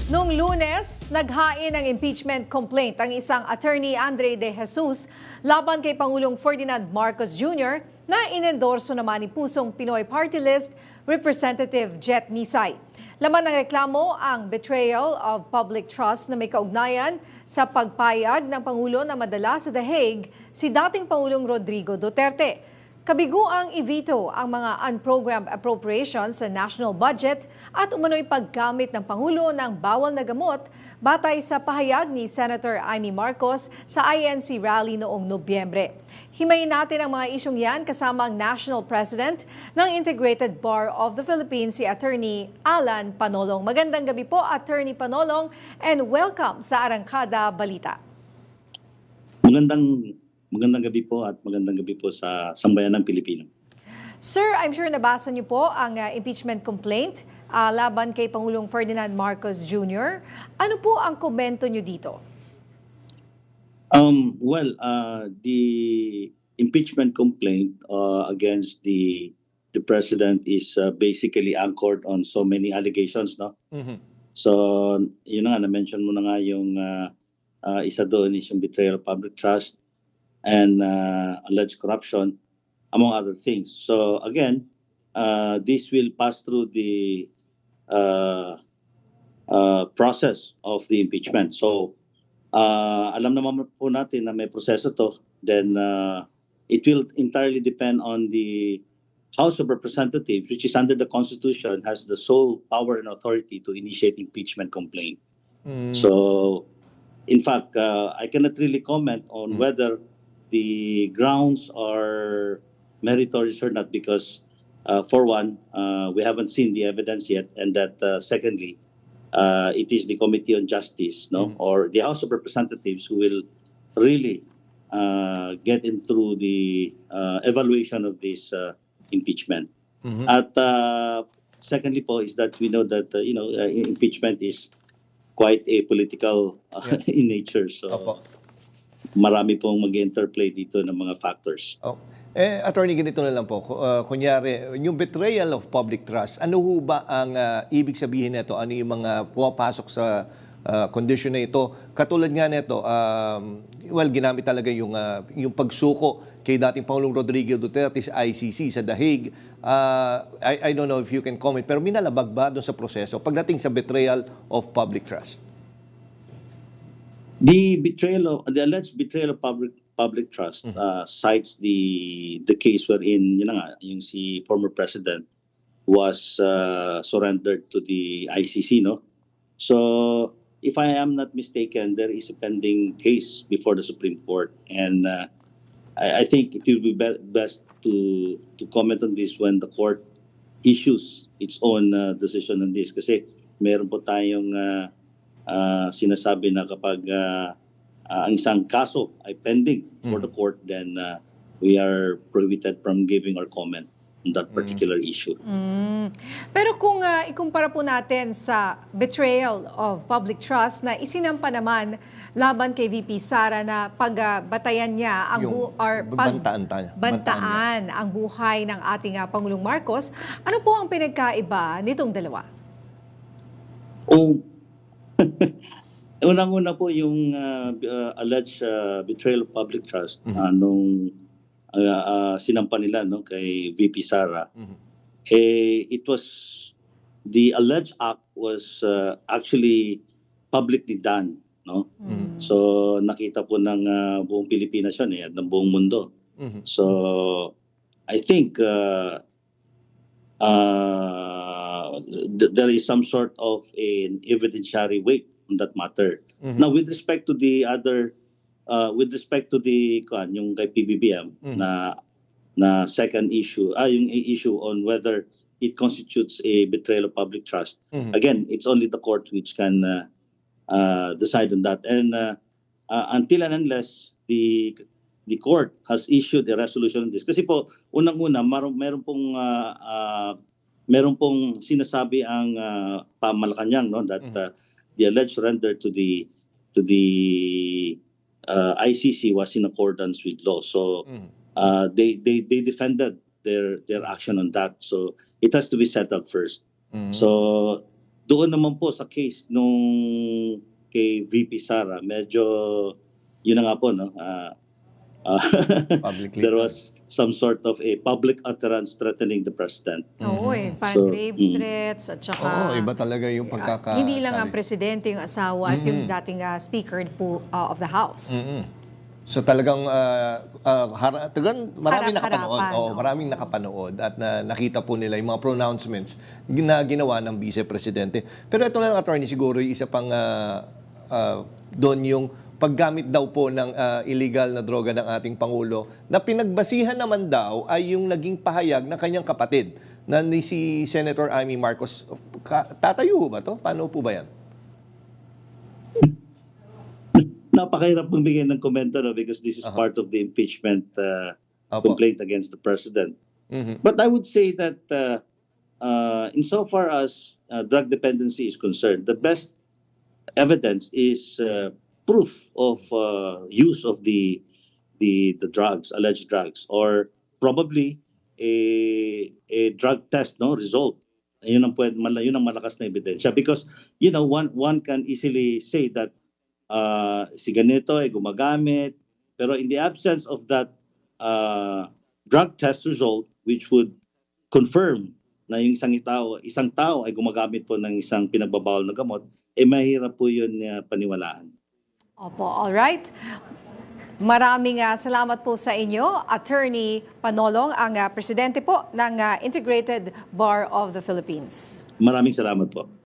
Noong Lunes, naghain ng impeachment complaint ang isang attorney Andre De Jesus laban kay Pangulong Ferdinand Marcos Jr. na inendorso naman ni Pusong Pinoy Party List Representative Jet Nisay. Laman ng reklamo ang betrayal of public trust na may kaugnayan sa pagpayag ng Pangulo na madala sa The Hague si dating Pangulong Rodrigo Duterte. Kabiguang i-veto ang mga unprogrammed appropriations sa national budget at umano'y paggamit ng Pangulo ng bawal na gamot batay sa pahayag ni Senator Amy Marcos sa INC rally noong Nobyembre. Himayin natin ang mga isyong yan kasama ang National President ng Integrated Bar of the Philippines, si Attorney Alan Panolong. Magandang gabi po, Attorney Panolong, and welcome sa Arangkada Balita. Magandang gabi po at magandang gabi po sa sambayan ng Pilipino. Sir, I'm sure nabasa niyo po ang impeachment complaint laban kay Pangulong Ferdinand Marcos Jr. Ano po ang komento niyo dito? The impeachment complaint against the president is basically anchored on so many allegations, no? Mhm. So, yun na nga, na-mention mo na nga yung isa doon is yung betrayal of public trust and alleged corruption, among other things. So again, this will pass through the process of the impeachment. So alam naman po natin na may proseso to, then it will entirely depend on the House of Representatives, which is under the Constitution, has the sole power and authority to initiate impeachment complaint. So in fact, I cannot really comment on whether the grounds are meritorious or not because, for one, we haven't seen the evidence yet, and that secondly, it is the Committee on Justice, no, or the House of Representatives who will really get into the evaluation of this impeachment. At secondly, po, is that we know that impeachment is quite a political in nature, so. Opo. Marami pong mag-interplay dito ng mga factors. Oh. Attorney, ganito na lang po. Kunyari, yung betrayal of public trust, ano ho ba ang ibig sabihin nito? Ano yung mga pumapasok sa condition na ito? Katulad nga nito, ginamit talaga yung pagsuko kay dating Pangulong Rodrigo Duterte sa ICC, sa The Hague. I don't know if you can comment, pero minalabag ba doon sa proseso pagdating sa betrayal of public trust? The alleged betrayal of public trust cites the case wherein yung si former president was surrendered to the ICC, no? So if I am not mistaken, there is a pending case before the Supreme Court, and I think it will be best to comment on this when the court issues its own decision on this, kasi meron po tayong sinasabi na kapag ang isang kaso ay pending for the court, then we are prohibited from giving our comment on that particular issue. Pero kung ikumpara po natin sa betrayal of public trust na isinampa naman laban kay VP Sara na pagbatayan niya ang bantaan ang buhay ng ating Pangulong Marcos, ano po ang pinagkaiba nitong dalawa? Unang-una po yung alleged betrayal of public trust nung sinampa nila, no, kay VP Sara. It was, the alleged act was actually publicly done, no? So nakita po ng buong Pilipinas yun, at ng buong mundo. So I think there is some sort of an evidentiary weight on that matter. Now, with respect to the other, yung kay PBBM na second issue, yung issue on whether it constitutes a betrayal of public trust. Again, it's only the court which can decide on that, and until and unless the court has issued a resolution on this. Kasi po, unang-una, meron pong sinasabi ang Malacanang, no, that the alleged surrender to the ICC was in accordance with law. So they defended their action on that. So it has to be settled first. So doon naman po sa case nung kay VP Sara, medyo yun na nga po, no? Publicly. There was some sort of a public utterance threatening the president. Oo parang So, grave threats at saka... Oo, iba talaga yung pagkakasabi. hindi lang ang presidente, yung asawa at yung dating speaker po of the House. So talagang talagang maraming nakapanood. Harap-harapan, Oo, maraming nakapanood at nakita po nila yung mga pronouncements na ginawa ng Vice Presidente. Pero ito lang, attorney, siguro yung isa pang doon yung paggamit daw po ng illegal na droga ng ating Pangulo na pinagbasihan naman daw ay yung naging pahayag ng kanyang kapatid na ni si Senator Amy Marcos. Tatayo ba to? Paano po ba yan? Napakahirap magbigay ng komento, no, because this is part of the impeachment Opo. complaint against the president. Mhm. But I would say that insofar as drug dependency is concerned, the best evidence is proof of use of the drugs, alleged drugs, or probably a drug test, no, result. Yun ang malakas na ebidensya, because one can easily say that si ganito ay gumagamit, pero in the absence of that drug test result which would confirm na yung isang tao ay gumagamit po ng isang pinagbabawal na gamot, mahirap po yun paniwalaan. Opo, all right. Maraming salamat po sa inyo, Attorney Panolong, ang presidente po ng Integrated Bar of the Philippines. Maraming salamat po.